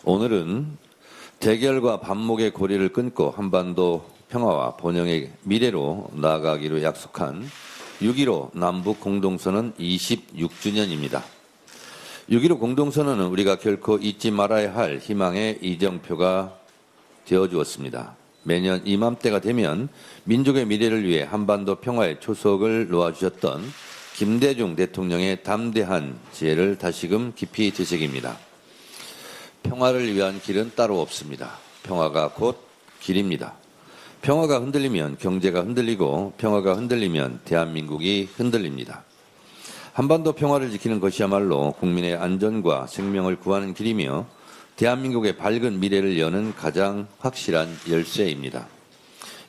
오늘은 대결과 반목의 고리를 끊고 한반도 평화와 번영의 미래로 나아가기로 약속한 6.15 남북 공동선언 26주년입니다. 6.15 공동선언은 우리가 결코 잊지 말아야 할 희망의 이정표가 되어주었습니다. 매년 이맘때가 되면 민족의 미래를 위해 한반도 평화의 초석을 놓아주셨던 김대중 대통령의 담대한 지혜를 다시금 깊이 되새깁니다. 평화를 위한 길은 따로 없습니다. 평화가 곧 길입니다. 평화가 흔들리면 경제가 흔들리고 평화가 흔들리면 대한민국이 흔들립니다. 한반도 평화를 지키는 것이야말로 국민의 안전과 생명을 구하는 길이며 대한민국의 밝은 미래를 여는 가장 확실한 열쇠입니다.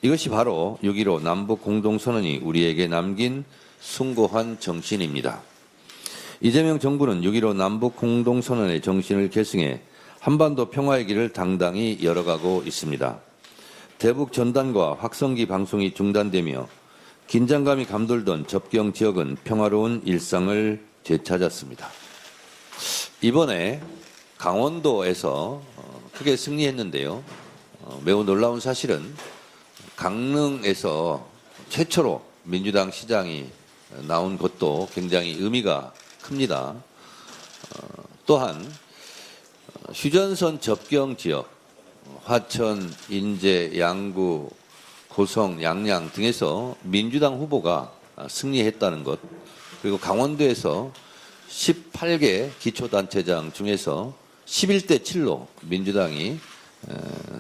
이것이 바로 6.15 남북 공동선언이 우리에게 남긴 숭고한 정신입니다. 이재명 정부는 6.15 남북 공동선언의 정신을 계승해 한반도 평화의 길을 당당히 열어가고 있습니다. 대북 전단과 확성기 방송이 중단되며 긴장감이 감돌던 접경 지역은 평화로운 일상을 되찾았습니다. 이번에 강원도에서 크게 승리했는데요. 매우 놀라운 사실은 강릉에서 최초로 민주당 시장이 나온 것도 굉장히 의미가 큽니다. 또한 휴전선 접경 지역, 화천, 인제, 양구, 고성, 양양 등에서 민주당 후보가 승리했다는 것, 그리고 강원도에서 18개 기초단체장 중에서 11대 7로 민주당이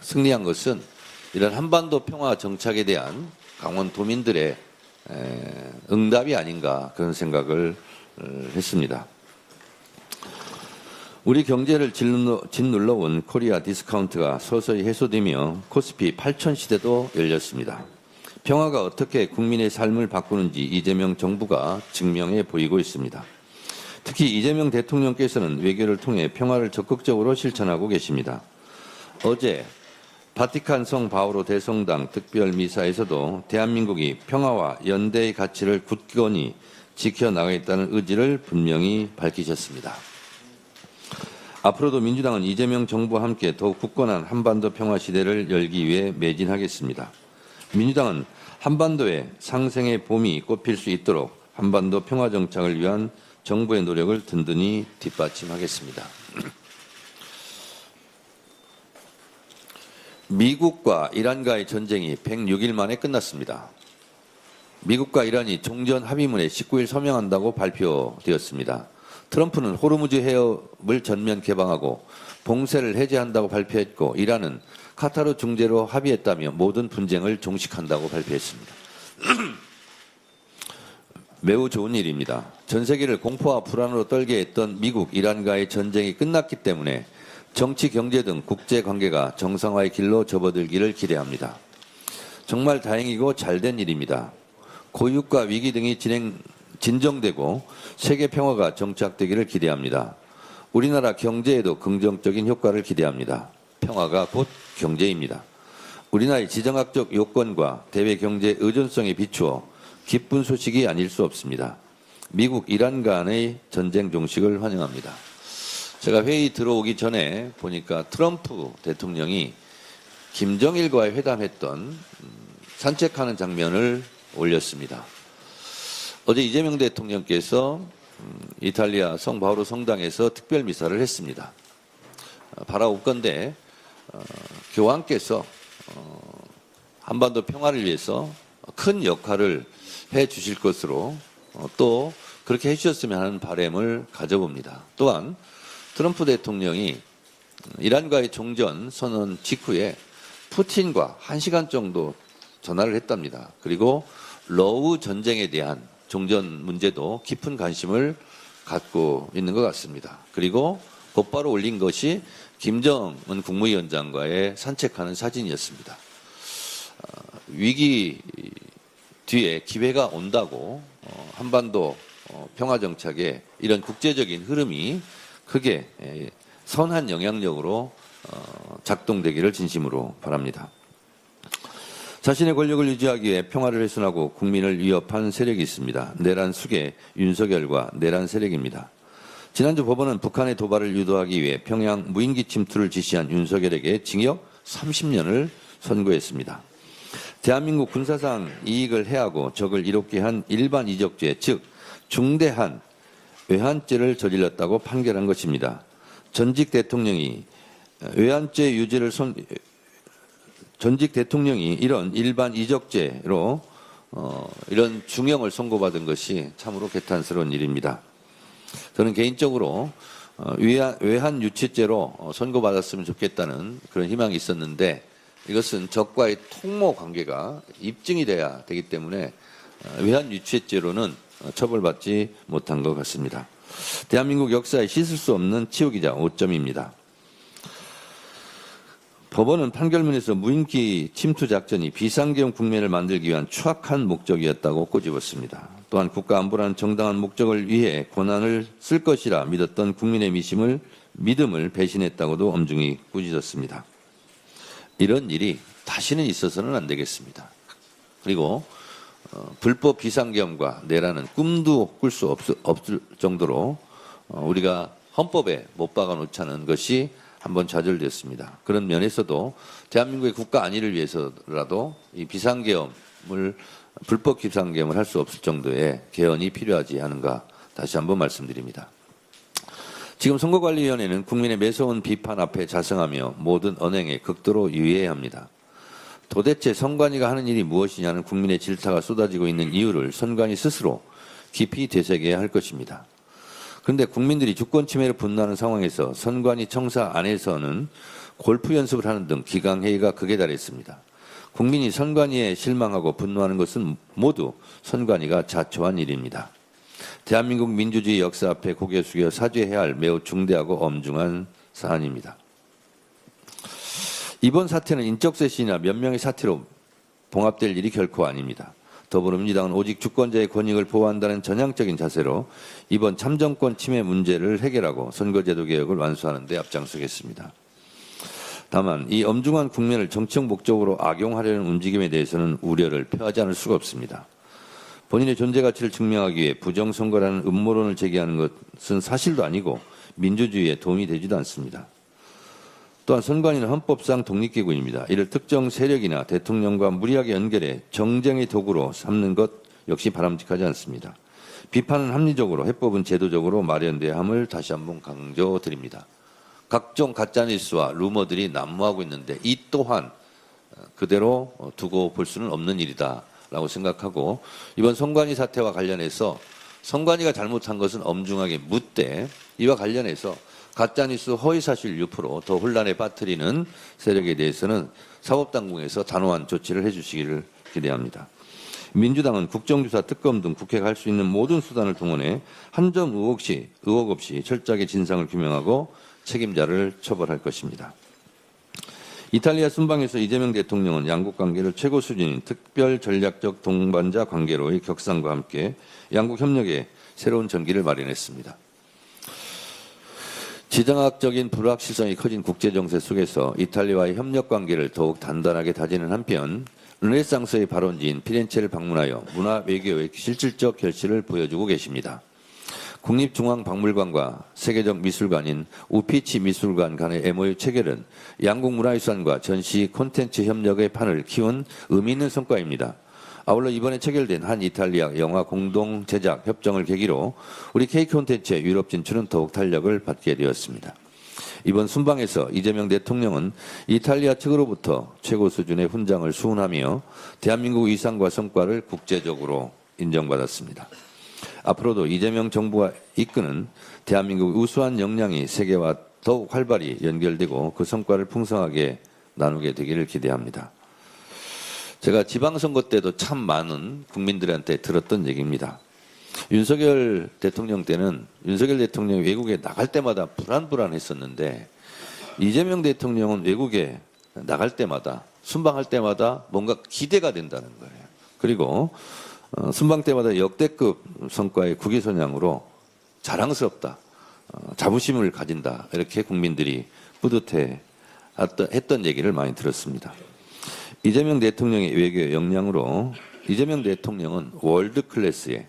승리한 것은 이런 한반도 평화 정착에 대한 강원도민들의 응답이 아닌가 그런 생각을 했습니다. 우리 경제를 짓눌러온 코리아 디스카운트가 서서히 해소되며 코스피 8천 시대도 열렸습니다. 평화가 어떻게 국민의 삶을 바꾸는지 이재명 정부가 증명해 보이고 있습니다. 특히 이재명 대통령께서는 외교를 통해 평화를 적극적으로 실천하고 계십니다. 어제 바티칸 성 바오로 대성당 특별미사에서도 대한민국이 평화와 연대의 가치를 굳건히 지켜나가겠다는 의지를 분명히 밝히셨습니다. 앞으로도 민주당은 이재명 정부와 함께 더욱 굳건한 한반도 평화 시대를 열기 위해 매진하겠습니다. 민주당은 한반도에 상생의 봄이 꽃필 수 있도록 한반도 평화 정착을 위한 정부의 노력을 든든히 뒷받침하겠습니다. 미국과 이란과의 전쟁이 106일 만에 끝났습니다. 미국과 이란이 종전 합의문에 19일 서명한다고 발표되었습니다. 트럼프는 호르무즈 해협을 전면 개방하고 봉쇄를 해제한다고 발표했고 이란은 카타르 중재로 합의했다며 모든 분쟁을 종식한다고 발표했습니다. 매우 좋은 일입니다. 전 세계를 공포와 불안으로 떨게 했던 미국, 이란과의 전쟁이 끝났기 때문에 정치, 경제 등 국제관계가 정상화의 길로 접어들기를 기대합니다. 정말 다행이고 잘된 일입니다. 고육과 위기 등이 진정되고 세계 평화가 정착되기를 기대합니다. 우리나라 경제에도 긍정적인 효과를 기대합니다. 평화가 곧 경제입니다. 우리나라의 지정학적 요건과 대외 경제 의존성에 비추어 기쁜 소식이 아닐 수 없습니다. 미국, 이란 간의 전쟁 종식을 환영합니다. 제가 회의 들어오기 전에 보니까 트럼프 대통령이 김정일과의 회담했던 산책하는 장면을 올렸습니다. 어제 이재명 대통령께서 이탈리아 성 바오로 성당에서 특별 미사를 했습니다. 바라옵건대 교황께서 한반도 평화를 위해서 큰 역할을 해 주실 것으로 또 그렇게 해 주셨으면 하는 바람을 가져봅니다. 또한 트럼프 대통령이 이란과의 종전 선언 직후에 푸틴과 1시간 정도 전화를 했답니다. 그리고 러우 전쟁에 대한 종전 문제도 깊은 관심을 갖고 있는 것 같습니다. 그리고 곧바로 올린 것이 김정은 국무위원장과의 산책하는 사진이었습니다. 위기 뒤에 기회가 온다고 한반도 평화정착에 이런 국제적인 흐름이 크게 선한 영향력으로 작동되기를 진심으로 바랍니다. 자신의 권력을 유지하기 위해 평화를 훼손하고 국민을 위협한 세력이 있습니다. 내란 수계 윤석열과 내란 세력입니다. 지난주 법원은 북한의 도발을 유도하기 위해 평양 무인기 침투를 지시한 윤석열에게 징역 30년을 선고했습니다. 대한민국 군사상 이익을 해하고 적을 이롭게 한 일반 이적죄, 즉 중대한 외환죄를 저질렀다고 판결한 것입니다. 전직 대통령이 외환죄 유죄를 전직 대통령이 이런 일반 이적죄로 이런 중형을 선고받은 것이 참으로 개탄스러운 일입니다. 저는 개인적으로 외환 유치죄로 선고받았으면 좋겠다는 그런 희망이 있었는데 이것은 적과의 통모 관계가 입증이 돼야 되기 때문에 외환 유치죄로는 처벌받지 못한 것 같습니다. 대한민국 역사에 씻을 수 없는 치우기자 5점입니다. 법원은 판결문에서 무인기 침투 작전이 비상계엄 국면을 만들기 위한 추악한 목적이었다고 꼬집었습니다. 또한 국가 안보라는 정당한 목적을 위해 권한을 쓸 것이라 믿었던 국민의 믿음을 배신했다고도 엄중히 꾸짖었습니다. 이런 일이 다시는 있어서는 안 되겠습니다. 그리고 불법 비상계엄과 내라는 꿈도 꿀 수 없을 정도로 우리가 헌법에 못 박아놓자는 것이 한번 좌절됐습니다. 그런 면에서도 대한민국의 국가 안위를 위해서라도 이 불법 비상계엄을 할 수 없을 정도의 개헌이 필요하지 않은가 다시 한번 말씀드립니다. 지금 선거관리위원회는 국민의 매서운 비판 앞에 자성하며 모든 언행에 극도로 유의해야 합니다. 도대체 선관위가 하는 일이 무엇이냐는 국민의 질타가 쏟아지고 있는 이유를 선관위 스스로 깊이 되새겨야 할 것입니다. 그런데 국민들이 주권 침해를 분노하는 상황에서 선관위 청사 안에서는 골프 연습을 하는 등 기강회의가 극에 달했습니다. 국민이 선관위에 실망하고 분노하는 것은 모두 선관위가 자초한 일입니다. 대한민국 민주주의 역사 앞에 고개 숙여 사죄해야 할 매우 중대하고 엄중한 사안입니다. 이번 사태는 인적 쇄신이나 몇 명의 사태로 봉합될 일이 결코 아닙니다. 더불어민주당은 오직 주권자의 권익을 보호한다는 전향적인 자세로 이번 참정권 침해 문제를 해결하고 선거제도 개혁을 완수하는 데 앞장서겠습니다. 다만 이 엄중한 국면을 정치적 목적으로 악용하려는 움직임에 대해서는 우려를 표하지 않을 수가 없습니다. 본인의 존재 가치를 증명하기 위해 부정선거라는 음모론을 제기하는 것은 사실도 아니고 민주주의에 도움이 되지도 않습니다. 또한 선관위는 헌법상 독립기구입니다. 이를 특정 세력이나 대통령과 무리하게 연결해 정쟁의 도구로 삼는 것 역시 바람직하지 않습니다. 비판은 합리적으로, 해법은 제도적으로 마련돼야 함을 다시 한번 강조드립니다. 각종 가짜뉴스와 루머들이 난무하고 있는데 이 또한 그대로 두고 볼 수는 없는 일이다라고 생각하고 이번 선관위 사태와 관련해서 선관위가 잘못한 것은 엄중하게 묻되 이와 관련해서 가짜뉴스 허위사실 유포로 더 혼란에 빠뜨리는 세력에 대해서는 사법당국에서 단호한 조치를 해주시기를 기대합니다. 민주당은 국정조사, 특검 등 국회가 할 수 있는 모든 수단을 동원해 한 점 의혹 없이 철저하게 진상을 규명하고 책임자를 처벌할 것입니다. 이탈리아 순방에서 이재명 대통령은 양국 관계를 최고 수준인 특별 전략적 동반자 관계로의 격상과 함께 양국 협력에 새로운 전기를 마련했습니다. 지정학적인 불확실성이 커진 국제정세 속에서 이탈리아와의 협력 관계를 더욱 단단하게 다지는 한편 르네상스의 발원지인 피렌체를 방문하여 문화 외교의 실질적 결실을 보여주고 계십니다. 국립중앙박물관과 세계적 미술관인 우피치 미술관 간의 MOU 체결은 양국 문화유산과 전시 콘텐츠 협력의 판을 키운 의미 있는 성과입니다. 아울러 이번에 체결된 한 이탈리아 영화 공동 제작 협정을 계기로 우리 K콘텐츠의 유럽 진출은 더욱 탄력을 받게 되었습니다. 이번 순방에서 이재명 대통령은 이탈리아 측으로부터 최고 수준의 훈장을 수훈하며 대한민국 위상과 성과를 국제적으로 인정받았습니다. 앞으로도 이재명 정부가 이끄는 대한민국 우수한 역량이 세계와 더욱 활발히 연결되고 그 성과를 풍성하게 나누게 되기를 기대합니다. 제가 지방선거 때도 참 많은 국민들한테 들었던 얘기입니다. 윤석열 대통령 때는 윤석열 대통령이 외국에 나갈 때마다 불안했었는데 이재명 대통령은 외국에 나갈 때마다 순방할 때마다 뭔가 기대가 된다는 거예요. 그리고 순방 때마다 역대급 성과의 국위선양으로 자랑스럽다, 자부심을 가진다 이렇게 국민들이 뿌듯해 했던 얘기를 많이 들었습니다. 이재명 대통령의 외교 역량으로 이재명 대통령은 월드 클래스의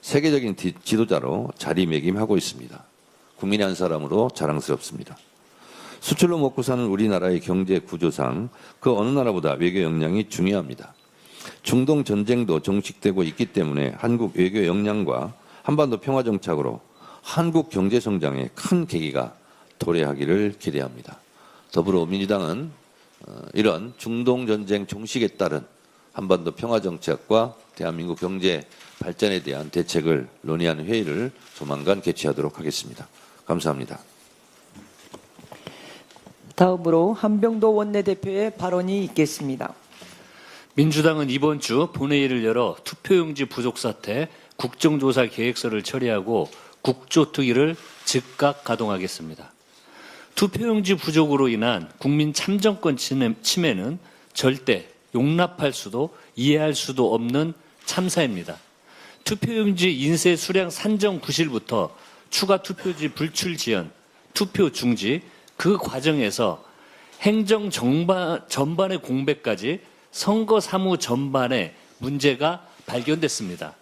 세계적인 지도자로 자리매김하고 있습니다. 국민의 한 사람으로 자랑스럽습니다. 수출로 먹고 사는 우리나라의 경제 구조상 그 어느 나라보다 외교 역량이 중요합니다. 중동 전쟁도 종식되고 있기 때문에 한국 외교 역량과 한반도 평화 정착으로 한국 경제 성장에 큰 계기가 도래하기를 기대합니다. 더불어민주당은 이런 중동 전쟁 종식에 따른 한반도 평화 정착과 대한민국 경제 발전에 대한 대책을 논의하는 회의를 조만간 개최하도록 하겠습니다. 감사합니다. 다음으로 한병도 원내대표의 발언이 있겠습니다. 민주당은 이번 주 본회의를 열어 투표용지 부족 사태 국정조사 계획서를 처리하고 국조특위를 즉각 가동하겠습니다. 투표용지 부족으로 인한 국민 참정권 침해는 절대 용납할 수도 이해할 수도 없는 참사입니다. 투표용지 인쇄 수량 산정 구실부터 추가 투표지 불출 지연, 투표 중지, 그 과정에서 행정 전반의 공백까지 선거 사무 전반에 문제가 발견됐습니다.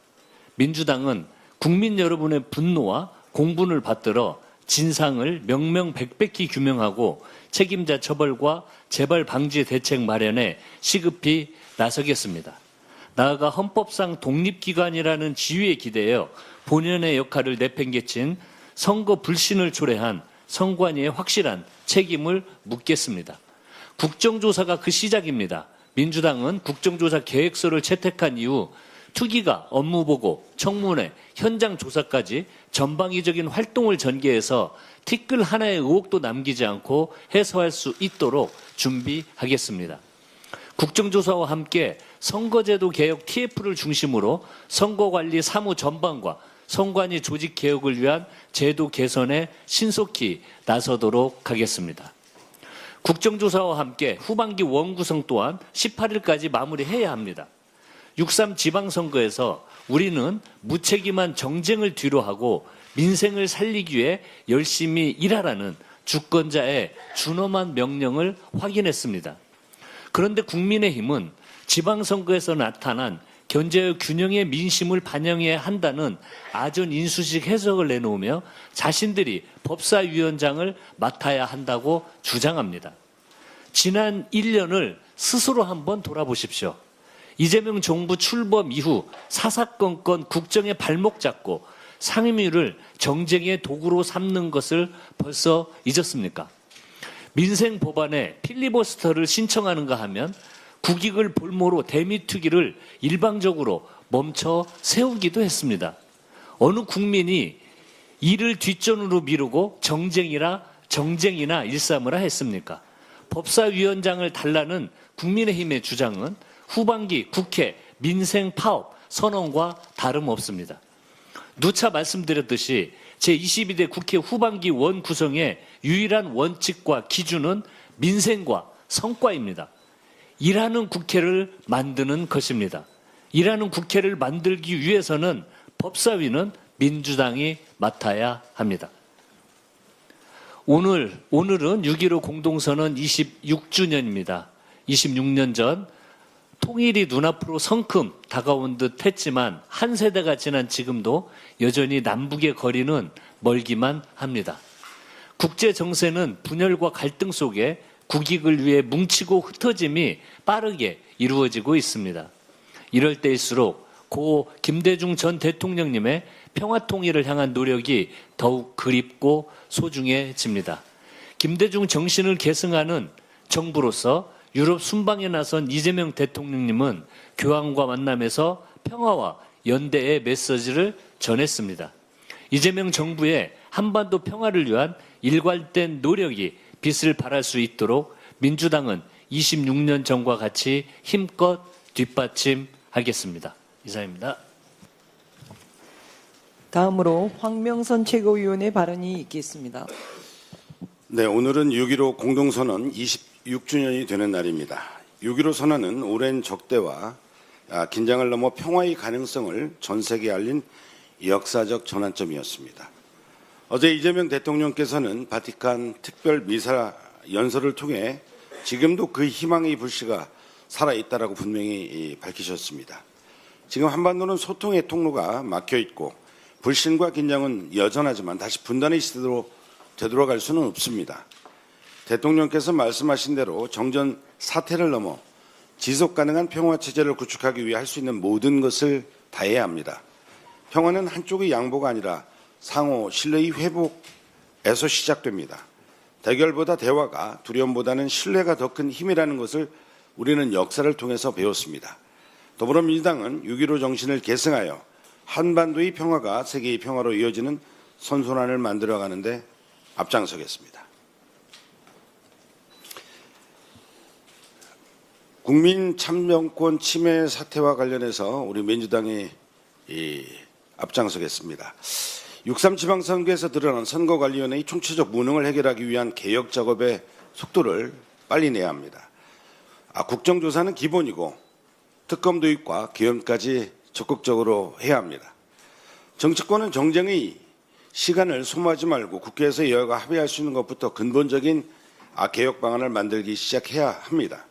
민주당은 국민 여러분의 분노와 공분을 받들어 진상을 명명백백히 규명하고 책임자 처벌과 재발 방지 대책 마련에 시급히 나서겠습니다. 나아가 헌법상 독립기관이라는 지위에 기대어 본연의 역할을 내팽개친 선거 불신을 초래한 선관위의 확실한 책임을 묻겠습니다. 국정조사가 그 시작입니다. 민주당은 국정조사 계획서를 채택한 이후 투기가 업무보고, 청문회, 현장 조사까지 전방위적인 활동을 전개해서 티끌 하나의 의혹도 남기지 않고 해소할 수 있도록 준비하겠습니다. 국정조사와 함께 선거제도 개혁 TF를 중심으로 선거관리 사무 전반과 선관위 조직 개혁을 위한 제도 개선에 신속히 나서도록 하겠습니다. 국정조사와 함께 후반기 원구성 또한 18일까지 마무리해야 합니다. 6.3 지방선거에서 우리는 무책임한 정쟁을 뒤로하고 민생을 살리기 위해 열심히 일하라는 주권자의 준엄한 명령을 확인했습니다. 그런데 국민의힘은 지방선거에서 나타난 견제의 균형의 민심을 반영해야 한다는 아전인수식 해석을 내놓으며 자신들이 법사위원장을 맡아야 한다고 주장합니다. 지난 1년을 스스로 한번 돌아보십시오. 이재명 정부 출범 이후 사사건건 국정에 발목 잡고 상임위를 정쟁의 도구로 삼는 것을 벌써 잊었습니까? 민생 법안에 필리버스터를 신청하는가 하면 국익을 볼모로 대미투기를 일방적으로 멈춰 세우기도 했습니다. 어느 국민이 이를 뒷전으로 미루고 정쟁이나 일삼으라 했습니까? 법사위원장을 달라는 국민의힘의 주장은 후반기 국회 민생 파업 선언과 다름없습니다. 누차 말씀드렸듯이 제22대 국회 후반기 원 구성의 유일한 원칙과 기준은 민생과 성과입니다. 일하는 국회를 만드는 것입니다. 일하는 국회를 만들기 위해서는 법사위는 민주당이 맡아야 합니다. 오늘은 6.15 공동선언 26주년입니다. 26년 전 통일이 눈앞으로 성큼 다가온 듯 했지만 한 세대가 지난 지금도 여전히 남북의 거리는 멀기만 합니다. 국제 정세는 분열과 갈등 속에 국익을 위해 뭉치고 흩어짐이 빠르게 이루어지고 있습니다. 이럴 때일수록 고 김대중 전 대통령님의 평화통일을 향한 노력이 더욱 그립고 소중해집니다. 김대중 정신을 계승하는 정부로서 유럽 순방에 나선 이재명 대통령님은 교황과 만남에서 평화와 연대의 메시지를 전했습니다. 이재명 정부의 한반도 평화를 위한 일관된 노력이 빛을 발할 수 있도록 민주당은 26년 전과 같이 힘껏 뒷받침하겠습니다. 이상입니다. 다음으로 황명선 최고위원의 발언이 있겠습니다. 네, 오늘은 6.15 공동선언 26주년이 되는 날입니다. 6.15 선언은 오랜 적대와 긴장을 넘어 평화의 가능성을 전 세계에 알린 역사적 전환점이었습니다. 어제 이재명 대통령께서는 바티칸 특별 미사 연설을 통해 지금도 그 희망의 불씨가 살아있다라고 분명히 밝히셨습니다. 지금 한반도는 소통의 통로가 막혀 있고 불신과 긴장은 여전하지만 다시 분단의 시대로 되돌아갈 수는 없습니다. 대통령께서 말씀하신 대로 정전 사태를 넘어 지속 가능한 평화 체제를 구축하기 위해 할 수 있는 모든 것을 다해야 합니다. 평화는 한쪽의 양보가 아니라 상호 신뢰의 회복에서 시작됩니다. 대결보다 대화가, 두려움보다는 신뢰가 더 큰 힘이라는 것을 우리는 역사를 통해서 배웠습니다. 더불어민주당은 6.15 정신을 계승하여 한반도의 평화가 세계의 평화로 이어지는 선순환을 만들어가는데 앞장서겠습니다. 국민 참정권 침해 사태와 관련해서 우리 민주당이 앞장서겠습니다. 6.3 지방선거에서 드러난 선거관리위원회의 총체적 무능을 해결하기 위한 개혁 작업의 속도를 빨리 내야 합니다. 국정조사는 기본이고 특검 도입과 개헌까지 적극적으로 해야 합니다. 정치권은 정쟁의 시간을 소모하지 말고 국회에서 여야가 합의할 수 있는 것부터 근본적인 개혁 방안을 만들기 시작해야 합니다.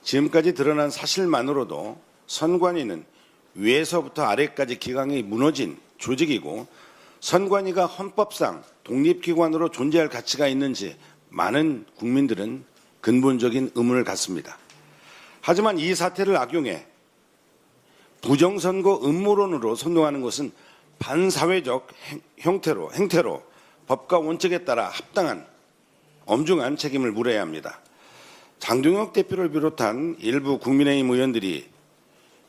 지금까지 드러난 사실만으로도 선관위는 위에서부터 아래까지 기강이 무너진 조직이고 선관위가 헌법상 독립기관으로 존재할 가치가 있는지 많은 국민들은 근본적인 의문을 갖습니다. 하지만 이 사태를 악용해 부정선거 음모론으로 선동하는 것은 반사회적 행태로 법과 원칙에 따라 합당한 엄중한 책임을 물어야 합니다. 장동혁 대표를 비롯한 일부 국민의힘 의원들이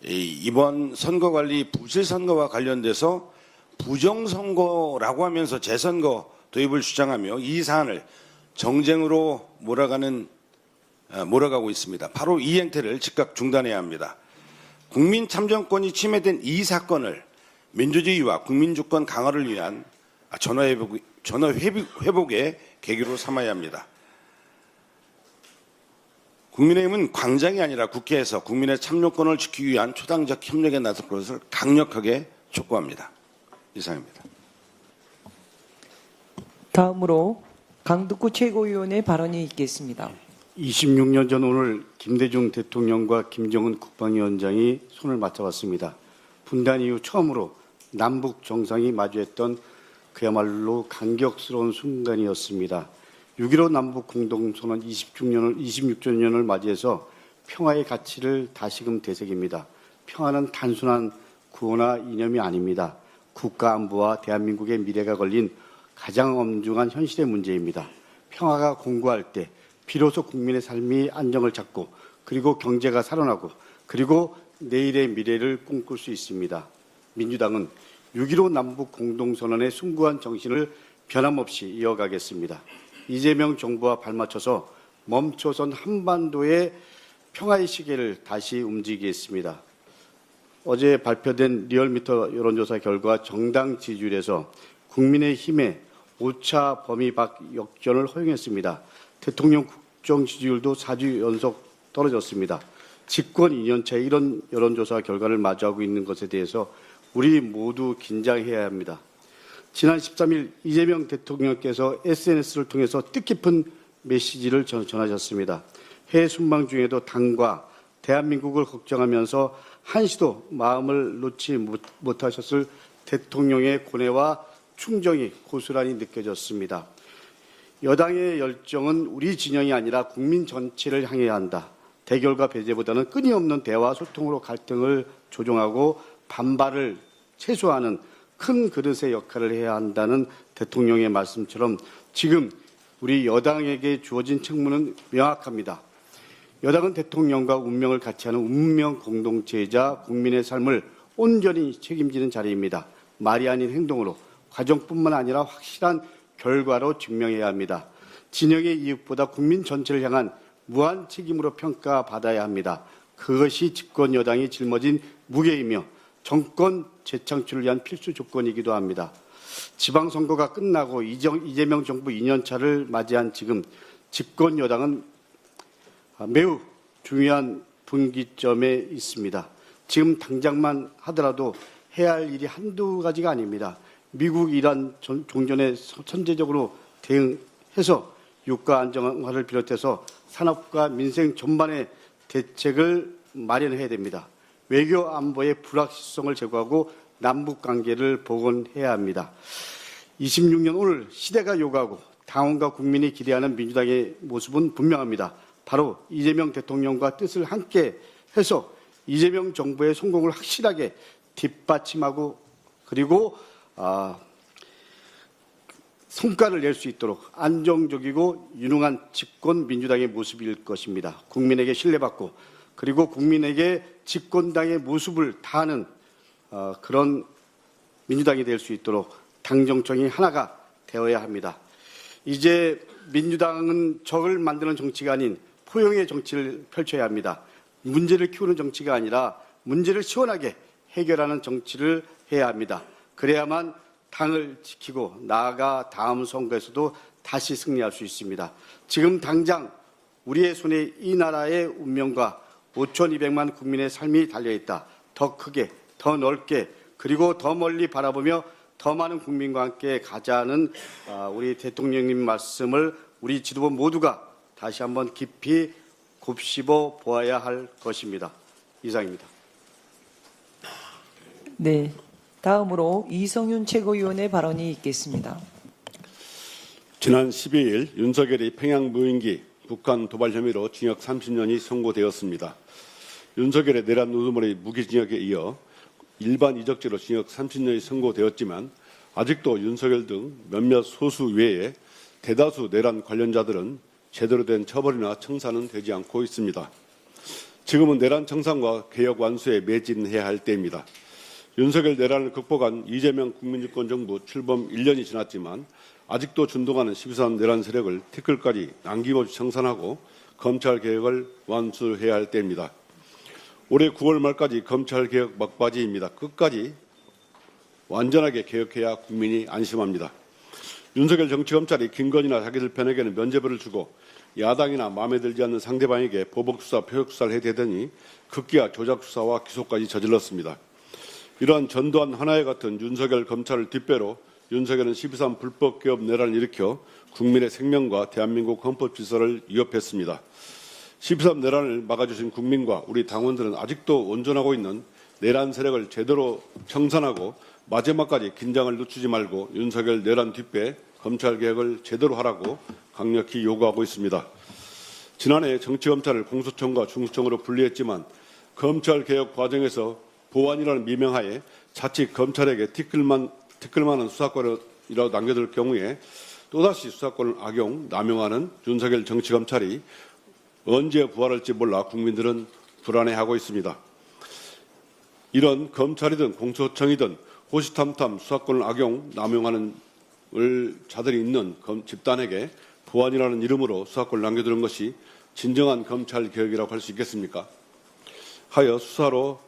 이번 선거관리 부실선거와 관련돼서 부정선거라고 하면서 재선거 도입을 주장하며 이 사안을 정쟁으로 몰아가고 있습니다. 바로 이 행태를 즉각 중단해야 합니다. 국민 참정권이 침해된 이 사건을 민주주의와 국민주권 강화를 위한 전화회복의 계기로 삼아야 합니다. 국민의힘은 광장이 아니라 국회에서 국민의 참정권을 지키기 위한 초당적 협력에 나설 것을 강력하게 촉구합니다. 이상입니다. 다음으로 강덕구 최고위원의 발언이 있겠습니다. 26년 전 오늘 김대중 대통령과 김정은 국방위원장이 손을 맞잡았습니다. 분단 이후 처음으로 남북 정상이 마주했던 그야말로 감격스러운 순간이었습니다. 6.15 남북 공동선언 26주년을 맞이해서 평화의 가치를 다시금 되새깁니다. 평화는 단순한 구호나 이념이 아닙니다. 국가 안보와 대한민국의 미래가 걸린 가장 엄중한 현실의 문제입니다. 평화가 공고할 때 비로소 국민의 삶이 안정을 찾고 그리고 경제가 살아나고 그리고 내일의 미래를 꿈꿀 수 있습니다. 민주당은 6.15 남북 공동선언의 숭고한 정신을 변함없이 이어가겠습니다. 이재명 정부와 발맞춰서 멈춰선 한반도의 평화의 시계를 다시 움직이겠습니다. 어제 발표된 리얼미터 여론조사 결과 정당 지지율에서 국민의힘의 5차 범위 밖 역전을 허용했습니다. 대통령 국정 지지율도 4주 연속 떨어졌습니다. 집권 2년차에 이런 여론조사 결과를 마주하고 있는 것에 대해서 우리 모두 긴장해야 합니다. 지난 13일 이재명 대통령께서 SNS를 통해서 뜻깊은 메시지를 전하셨습니다. 해외 순방 중에도 당과 대한민국을 걱정하면서 한시도 마음을 놓지 못하셨을 대통령의 고뇌와 충정이 고스란히 느껴졌습니다. 여당의 열정은 우리 진영이 아니라 국민 전체를 향해야 한다. 대결과 배제보다는 끊임없는 대화 소통으로 갈등을 조정하고 반발을 최소화하는 큰 그릇의 역할을 해야 한다는 대통령의 말씀처럼 지금 우리 여당에게 주어진 책무는 명확합니다. 여당은 대통령과 운명을 같이 하는 운명 공동체이자 국민의 삶을 온전히 책임지는 자리입니다. 말이 아닌 행동으로 과정뿐만 아니라 확실한 결과로 증명해야 합니다. 진영의 이익보다 국민 전체를 향한 무한 책임으로 평가받아야 합니다. 그것이 집권 여당이 짊어진 무게이며 정권 재창출을 위한 필수 조건이기도 합니다. 지방선거가 끝나고 이재명 정부 2년차를 맞이한 지금 집권 여당은 매우 중요한 분기점에 있습니다. 지금 당장만 하더라도 해야 할 일이 한두 가지가 아닙니다. 미국, 이란 종전에 선제적으로 대응해서 유가 안정화를 비롯해서 산업과 민생 전반의 대책을 마련해야 됩니다. 외교 안보의 불확실성을 제거하고 남북 관계를 복원해야 합니다. 26년 오늘 시대가 요구하고 당원과 국민이 기대하는 민주당의 모습은 분명합니다. 바로 이재명 대통령과 뜻을 함께 해서 이재명 정부의 성공을 확실하게 뒷받침하고 그리고 성과를 낼 수 있도록 안정적이고 유능한 집권 민주당의 모습일 것입니다. 국민에게 신뢰받고 그리고 국민에게 집권당의 모습을 다하는 그런 민주당이 될 수 있도록 당정청이 하나가 되어야 합니다. 이제 민주당은 적을 만드는 정치가 아닌 포용의 정치를 펼쳐야 합니다. 문제를 키우는 정치가 아니라 문제를 시원하게 해결하는 정치를 해야 합니다. 그래야만 당을 지키고 나아가 다음 선거에서도 다시 승리할 수 있습니다. 지금 당장 우리의 손에 이 나라의 운명과 5,200만 국민의 삶이 달려있다. 더 크게, 더 넓게, 그리고 더 멀리 바라보며 더 많은 국민과 함께 가자는 우리 대통령님 말씀을 우리 지도부 모두가 다시 한번 깊이 곱씹어 보아야 할 것입니다. 이상입니다. 네. 다음으로 이성윤 최고위원의 발언이 있겠습니다. 지난 12일 윤석열이 평양 무인기 북한 도발 혐의로 징역 30년이 선고되었습니다. 윤석열의 내란 우두머리 무기징역에 이어 일반 이적죄로 징역 30년이 선고되었지만 아직도 윤석열 등 몇몇 소수 외에 대다수 내란 관련자들은 제대로 된 처벌이나 청사는 되지 않고 있습니다. 지금은 내란 청산과 개혁 완수에 매진해야 할 때입니다. 윤석열 내란을 극복한 이재명 국민주권정부 출범 1년이 지났지만 아직도 준동하는 12.3 내란 세력을 티끌까지 남김없이 청산하고 검찰개혁을 완수해야 할 때입니다. 올해 9월 말까지 검찰개혁 막바지입니다. 끝까지 완전하게 개혁해야 국민이 안심합니다. 윤석열 정치검찰이 김건희나 자기들 편에게는 면죄부를 주고 야당이나 마음에 들지 않는 상대방에게 보복수사, 표적수사를 해대더니 급기야 조작수사와 기소까지 저질렀습니다. 이러한 전두환 하나회 같은 윤석열 검찰을 뒷배로 윤석열은 12.3 불법개혁 내란을 일으켜 국민의 생명과 대한민국 헌법 질서를 위협했습니다. 12.3 내란을 막아주신 국민과 우리 당원들은 아직도 온전하고 있는 내란 세력을 제대로 청산하고 마지막까지 긴장을 늦추지 말고 윤석열 내란 뒷배 검찰개혁을 제대로 하라고 강력히 요구하고 있습니다. 지난해 정치검찰을 공수처과 중수청으로 분리했지만 검찰개혁 과정에서 보완이라는 미명하에 자칫 검찰에게 티끌만한 수사권이라도 남겨둘 경우에 또다시 수사권을 악용, 남용하는 윤석열 정치검찰이 언제 부활할지 몰라 국민들은 불안해하고 있습니다. 이런 검찰이든 공수처이든 호시탐탐 수사권을 악용, 남용하는 자들이 있는 집단에게 보완이라는 이름으로 수사권을 남겨두는 것이 진정한 검찰개혁이라고 할 수 있겠습니까? 하여 수사로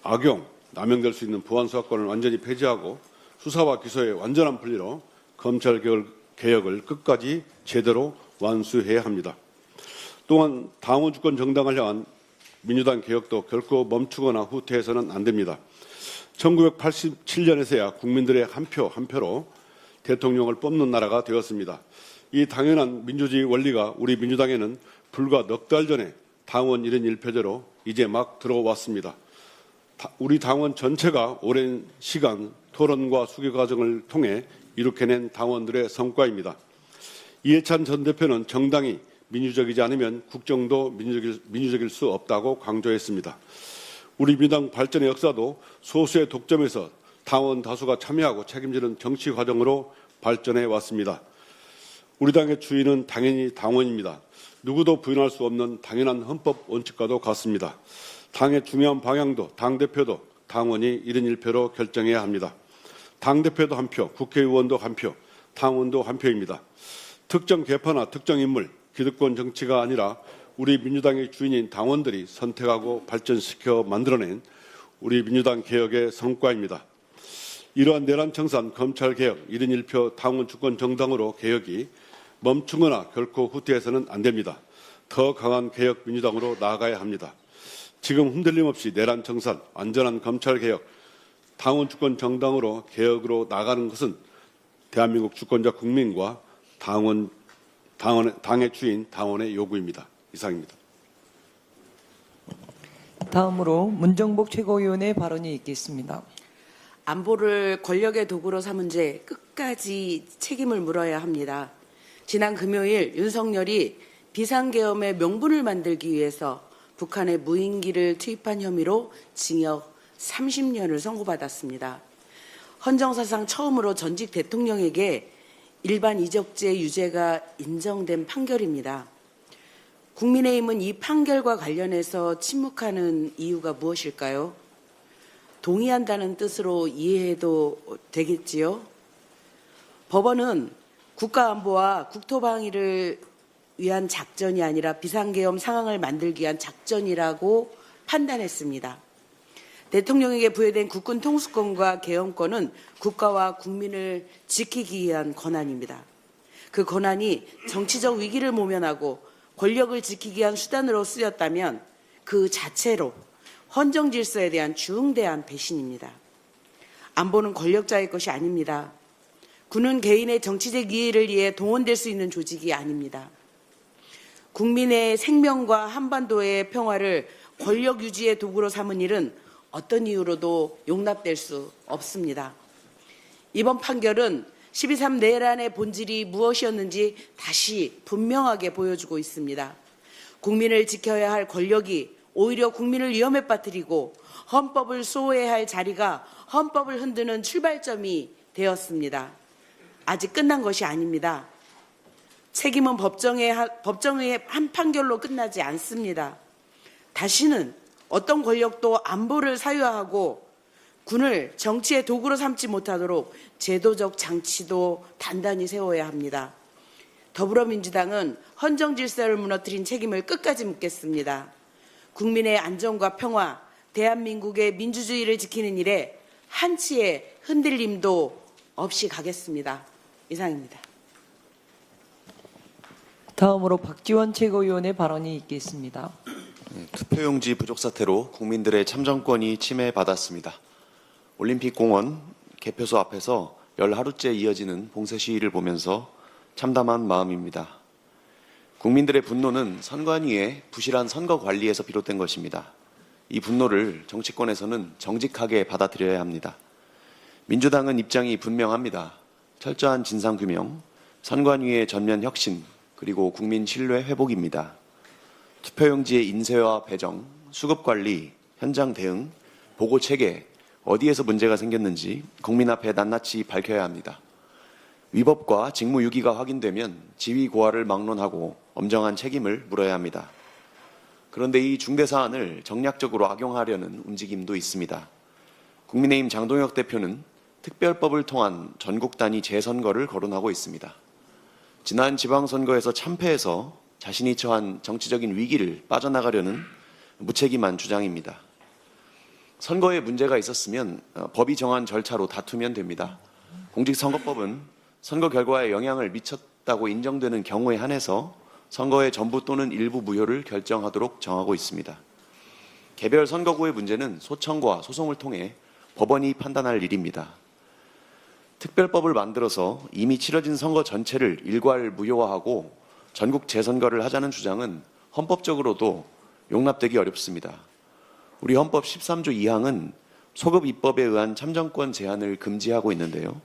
악용, 남용될 수 있는 보안 수사권을 완전히 폐지하고 수사와 기소의 완전한 분리로 검찰개혁을 끝까지 제대로 완수해야 합니다. 또한 당원 주권 정당을 향한 민주당 개혁도 결코 멈추거나 후퇴해서는 안 됩니다. 1987년에서야 국민들의 한 표로 대통령을 뽑는 나라가 되었습니다. 이 당연한 민주주의 원리가 우리 민주당에는 불과 넉 달 전에 당원 1인 1표제로 이제 막 들어왔습니다. 우리 당원 전체가 오랜 시간 토론과 수기 과정을 통해 이룩해낸 당원들의 성과입니다. 이해찬 전 대표는 정당이 민주적이지 않으면 국정도 민주적일 수 없다고 강조했습니다. 우리 민주당 발전의 역사도 소수의 독점에서 당원 다수가 참여하고 책임지는 정치 과정으로 발전해 왔습니다. 우리 당의 주인은 당연히 당원입니다. 누구도 부인할 수 없는 당연한 헌법 원칙과도 같습니다. 당의 중요한 방향도 당대표도 당원이 1인 1표로 결정해야 합니다. 당대표도 한 표, 국회의원도 한 표, 당원도 한 표입니다. 특정 계파나 특정 인물, 기득권 정치가 아니라 우리 민주당의 주인인 당원들이 선택하고 발전시켜 만들어낸 우리 민주당 개혁의 성과입니다. 이러한 내란 청산, 검찰개혁, 1인 1표 당원 주권 정당으로 개혁이 멈추거나 결코 후퇴해서는 안 됩니다. 더 강한 개혁 민주당으로 나아가야 합니다. 지금 흔들림 없이 내란 청산, 안전한 검찰개혁, 당원 주권 정당으로 개혁으로 나가는 것은 대한민국 주권자 국민과 당의 주인 당원의 요구입니다. 이상입니다. 다음으로 문정복 최고위원의 발언이 있겠습니다. 안보를 권력의 도구로 삼은 죄 끝까지 책임을 물어야 합니다. 지난 금요일 윤석열이 비상계엄의 명분을 만들기 위해서 북한에 무인기를 투입한 혐의로 징역 30년을 선고받았습니다. 헌정사상 처음으로 전직 대통령에게 일반 이적죄 유죄가 인정된 판결입니다. 국민의힘은 이 판결과 관련해서 침묵하는 이유가 무엇일까요? 동의한다는 뜻으로 이해해도 되겠지요? 법원은 국가안보와 국토방위를 위한 작전이 아니라 비상계엄 상황을 만들기 위한 작전이라고 판단했습니다. 대통령에게 부여된 국군 통수권과 계엄권은 국가와 국민을 지키기 위한 권한입니다. 그 권한이 정치적 위기를 모면하고 권력을 지키기 위한 수단으로 쓰였다면 그 자체로 헌정 질서에 대한 중대한 배신입니다. 안보는 권력자의 것이 아닙니다. 군은 개인의 정치적 이해를 위해 동원될 수 있는 조직이 아닙니다. 국민의 생명과 한반도의 평화를 권력 유지의 도구로 삼은 일은 어떤 이유로도 용납될 수 없습니다. 이번 판결은 12.3 내란의 본질이 무엇이었는지 다시 분명하게 보여주고 있습니다. 국민을 지켜야 할 권력이 오히려 국민을 위험에 빠뜨리고 헌법을 소외할 자리가 헌법을 흔드는 출발점이 되었습니다. 아직 끝난 것이 아닙니다. 책임은 법정의 한 판결로 끝나지 않습니다. 다시는 어떤 권력도 안보를 사유화하고 군을 정치의 도구로 삼지 못하도록 제도적 장치도 단단히 세워야 합니다. 더불어민주당은 헌정 질서를 무너뜨린 책임을 끝까지 묻겠습니다. 국민의 안전과 평화, 대한민국의 민주주의를 지키는 일에 한치의 흔들림도 없이 가겠습니다. 이상입니다. 다음으로 박지원 최고위원의 발언이 있겠습니다. 투표용지 부족 사태로 국민들의 참정권이 침해받았습니다. 올림픽공원 개표소 앞에서 열 하루째 이어지는 봉쇄 시위를 보면서 참담한 마음입니다. 국민들의 분노는 선관위의 부실한 선거 관리에서 비롯된 것입니다. 이 분노를 정치권에서는 정직하게 받아들여야 합니다. 민주당은 입장이 분명합니다. 철저한 진상규명, 선관위의 전면 혁신, 그리고 국민 신뢰 회복입니다. 투표용지의 인쇄와 배정, 수급관리, 현장 대응, 보고체계, 어디에서 문제가 생겼는지 국민 앞에 낱낱이 밝혀야 합니다. 위법과 직무유기가 확인되면 지위고하를 막론하고 엄정한 책임을 물어야 합니다. 그런데 이 중대사안을 정략적으로 악용하려는 움직임도 있습니다. 국민의힘 장동혁 대표는 특별법을 통한 전국 단위 재선거를 거론하고 있습니다. 지난 지방선거에서 참패해서 자신이 처한 정치적인 위기를 빠져나가려는 무책임한 주장입니다. 선거에 문제가 있었으면 법이 정한 절차로 다투면 됩니다. 공직선거법은 선거 결과에 영향을 미쳤다고 인정되는 경우에 한해서 선거의 전부 또는 일부 무효를 결정하도록 정하고 있습니다. 개별 선거구의 문제는 소청과 소송을 통해 법원이 판단할 일입니다. 특별법을 만들어서 이미 치러진 선거 전체를 일괄 무효화하고 전국 재선거를 하자는 주장은 헌법적으로도 용납되기 어렵습니다. 우리 헌법 13조 2항은 소급 입법에 의한 참정권 제한을 금지하고 있는데요.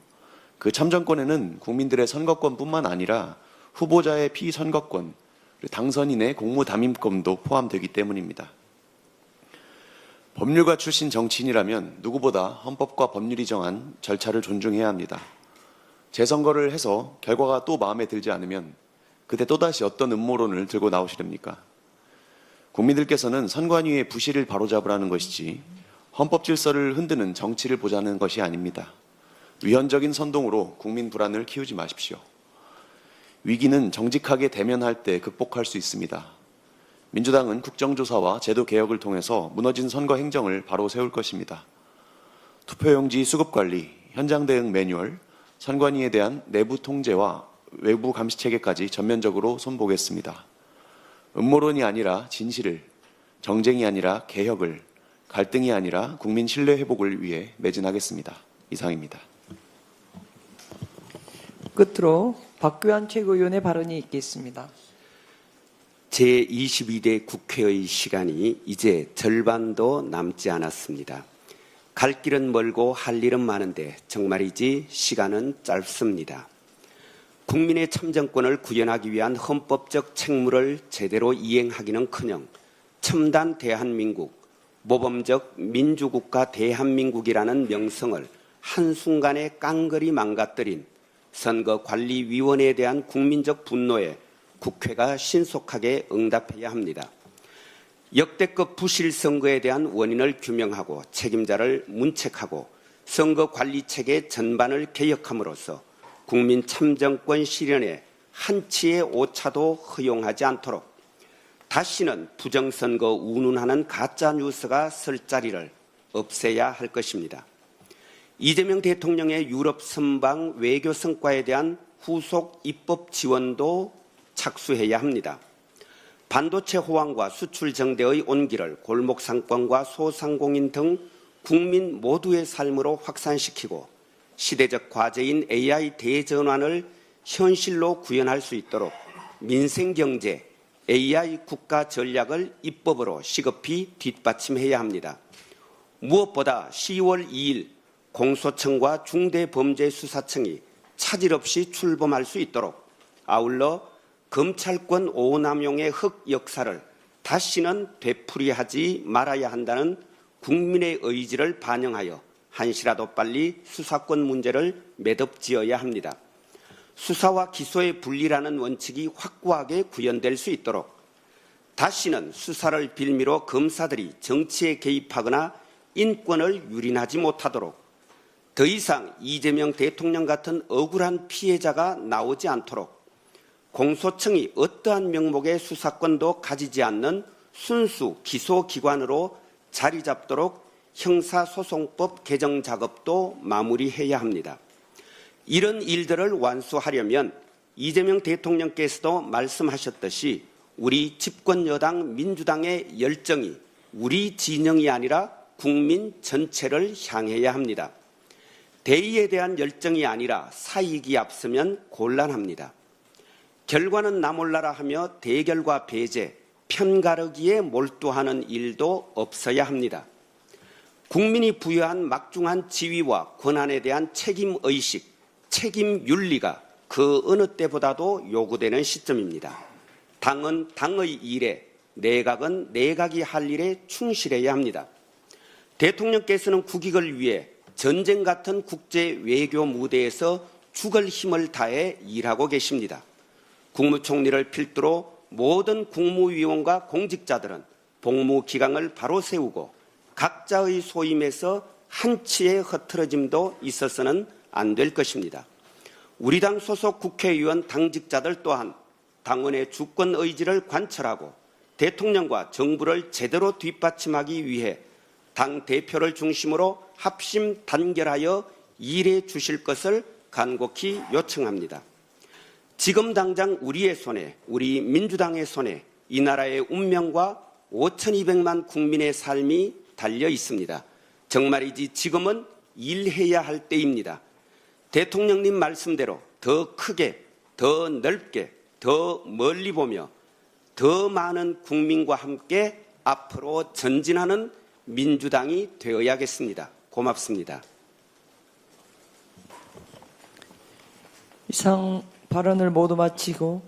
그 참정권에는 국민들의 선거권뿐만 아니라 후보자의 피선거권, 당선인의 공무담임권도 포함되기 때문입니다. 법률가 출신 정치인이라면 누구보다 헌법과 법률이 정한 절차를 존중해야 합니다. 재선거를 해서 결과가 또 마음에 들지 않으면 그때 또다시 어떤 음모론을 들고 나오시렵니까? 국민들께서는 선관위의 부실을 바로잡으라는 것이지 헌법 질서를 흔드는 정치를 보자는 것이 아닙니다. 위헌적인 선동으로 국민 불안을 키우지 마십시오. 위기는 정직하게 대면할 때 극복할 수 있습니다. 민주당은 국정조사와 제도 개혁을 통해서 무너진 선거 행정을 바로 세울 것입니다. 투표용지 수급관리, 현장 대응 매뉴얼, 선관위에 대한 내부 통제와 외부 감시 체계까지 전면적으로 손보겠습니다. 음모론이 아니라 진실을, 정쟁이 아니라 개혁을, 갈등이 아니라 국민 신뢰 회복을 위해 매진하겠습니다. 이상입니다. 끝으로 박규환 최고위원의 발언이 있겠습니다. 제22대 국회의 시간이 이제 절반도 남지 않았습니다. 갈 길은 멀고 할 일은 많은데 정말이지 시간은 짧습니다. 국민의 참정권을 구현하기 위한 헌법적 책무를 제대로 이행하기는커녕 첨단 대한민국, 모범적 민주국가 대한민국이라는 명성을 한순간에 깡그리 망가뜨린 선거관리위원회에 대한 국민적 분노에 국회가 신속하게 응답해야 합니다. 역대급 부실 선거에 대한 원인을 규명하고 책임자를 문책하고 선거관리체계 전반을 개혁함으로써 국민 참정권 실현에 한치의 오차도 허용하지 않도록 다시는 부정선거 운운하는 가짜뉴스가 설 자리를 없애야 할 것입니다. 이재명 대통령의 유럽 선방 외교 성과에 대한 후속 입법 지원도 착수해야 합니다. 반도체 호황과 수출 정대의 온기를 골목 상권과 소상공인 등 국민 모두의 삶으로 확산시키고 시대적 과제인 AI 대전환을 현실로 구현할 수 있도록 민생경제, AI 국가 전략을 입법으로 시급히 뒷받침해야 합니다. 무엇보다 10월 2일 공소청과 중대범죄수사청이 차질 없이 출범할 수 있도록 아울러 검찰권 오남용의 흑역사를 다시는 되풀이하지 말아야 한다는 국민의 의지를 반영하여 한시라도 빨리 수사권 문제를 매듭지어야 합니다. 수사와 기소의 분리라는 원칙이 확고하게 구현될 수 있도록 다시는 수사를 빌미로 검사들이 정치에 개입하거나 인권을 유린하지 못하도록 더 이상 이재명 대통령 같은 억울한 피해자가 나오지 않도록 공소청이 어떠한 명목의 수사권도 가지지 않는 순수 기소기관으로 자리 잡도록 형사소송법 개정 작업도 마무리해야 합니다. 이런 일들을 완수하려면 이재명 대통령께서도 말씀하셨듯이 우리 집권여당 민주당의 열정이 우리 진영이 아니라 국민 전체를 향해야 합니다. 대의에 대한 열정이 아니라 사익이 앞서면 곤란합니다. 결과는 나 몰라라 하며 대결과 배제, 편가르기에 몰두하는 일도 없어야 합니다. 국민이 부여한 막중한 지위와 권한에 대한 책임의식, 책임윤리가 그 어느 때보다도 요구되는 시점입니다. 당은 당의 일에, 내각은 내각이 할 일에 충실해야 합니다. 대통령께서는 국익을 위해 전쟁 같은 국제 외교 무대에서 죽을 힘을 다해 일하고 계십니다. 국무총리를 필두로 모든 국무위원과 공직자들은 복무 기강을 바로 세우고 각자의 소임에서 한치의 흐트러짐도 있어서는 안 될 것입니다. 우리 당 소속 국회의원 당직자들 또한 당원의 주권 의지를 관철하고 대통령과 정부를 제대로 뒷받침하기 위해 당 대표를 중심으로 합심 단결하여 일해 주실 것을 간곡히 요청합니다. 지금 당장 우리의 손에, 우리 민주당의 손에 이 나라의 운명과 5,200만 국민의 삶이 달려 있습니다. 정말이지 지금은 일해야 할 때입니다. 대통령님 말씀대로 더 크게, 더 넓게, 더 멀리 보며 더 많은 국민과 함께 앞으로 전진하는 민주당이 되어야겠습니다. 고맙습니다. 이상 발언을 모두 마치고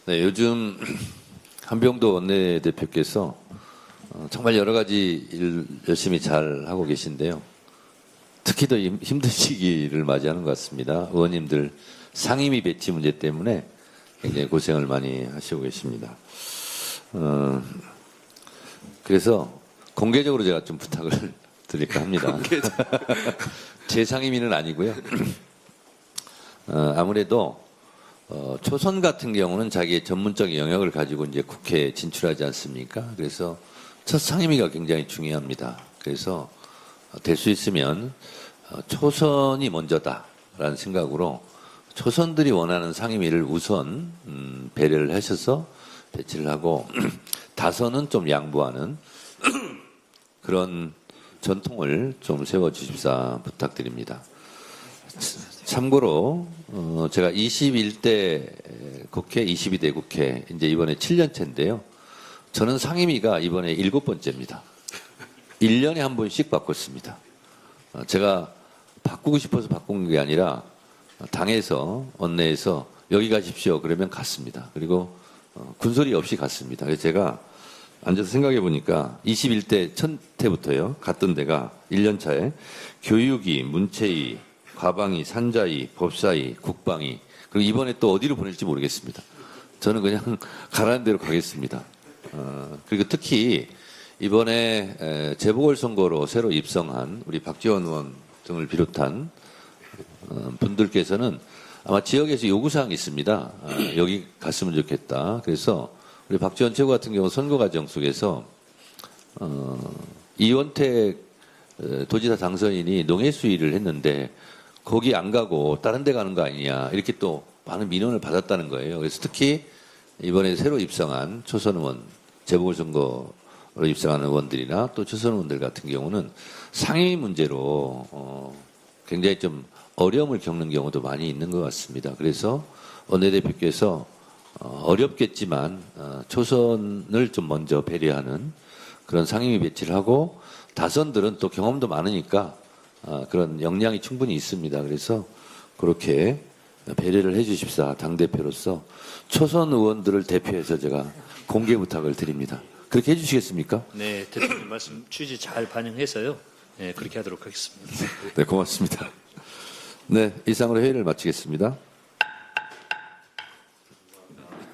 네, 요즘 한병도 원내대표께서 정말 여러 가지 일 열심히 잘 하고 계신데요. 특히 더 힘든 시기를 맞이하는 것 같습니다. 의원님들 상임위 배치 문제 때문에 굉장히 고생을 많이 하시고 계십니다. 그래서 공개적으로 제가 좀 부탁을 드릴까 합니다. 제 상임위는 아니고요. 아무래도 초선 같은 경우는 자기의 전문적 영역을 가지고 이제 국회에 진출하지 않습니까? 그래서 첫 상임위가 굉장히 중요합니다. 그래서 될 수 있으면 초선이 먼저다라는 생각으로 초선들이 원하는 상임위를 우선 배려를 하셔서 배치를 하고 다선은 좀 양보하는 그런 전통을 좀 세워주십사 부탁드립니다. 참고로 제가 21대 국회, 22대 국회 이제 이번에 7년째인데요. 저는 상임위가 이번에 7번째입니다. 1년에 한 번씩 바꿨습니다. 제가 바꾸고 싶어서 바꾼 게 아니라 당에서 원내에서 여기 가십시오 그러면 갔습니다. 그리고 군소리 없이 갔습니다. 그래서 제가 앉아서 생각해 보니까 21대 첫 해부터요 갔던 데가 1년 차에 교육위, 문체위, 과방위, 산자위, 법사위, 국방위 그리고 이번에 또 어디로 보낼지 모르겠습니다. 저는 그냥 가라는 대로 가겠습니다. 그리고 특히 이번에 재보궐선거로 새로 입성한 우리 박지원 의원 등을 비롯한 분들께서는 아마 지역에서 요구사항이 있습니다. 여기 갔으면 좋겠다. 그래서 우리 박지원 최고 같은 경우 선거 과정 속에서 이원택 도지사 당선인이 농해 수위를 했는데 거기 안 가고 다른 데 가는 거 아니냐 이렇게 또 많은 민원을 받았다는 거예요. 그래서 특히 이번에 새로 입성한 초선 의원, 재보궐선거로 입성한 의원들이나 또 초선 의원들 같은 경우는 상임위 문제로 굉장히 좀 어려움을 겪는 경우도 많이 있는 것 같습니다. 그래서 원내대표께서 어렵겠지만 초선을 좀 먼저 배려하는 그런 상임위 배치를 하고 다선들은 또 경험도 많으니까 그런 역량이 충분히 있습니다. 그래서 그렇게 배려를 해 주십사 당대표로서 초선 의원들을 대표해서 제가 공개 부탁을 드립니다. 그렇게 해 주시겠습니까? 네, 대표님 말씀 취지 잘 반영해서요. 네, 그렇게 하도록 하겠습니다. 네, 고맙습니다. 네, 이상으로 회의를 마치겠습니다.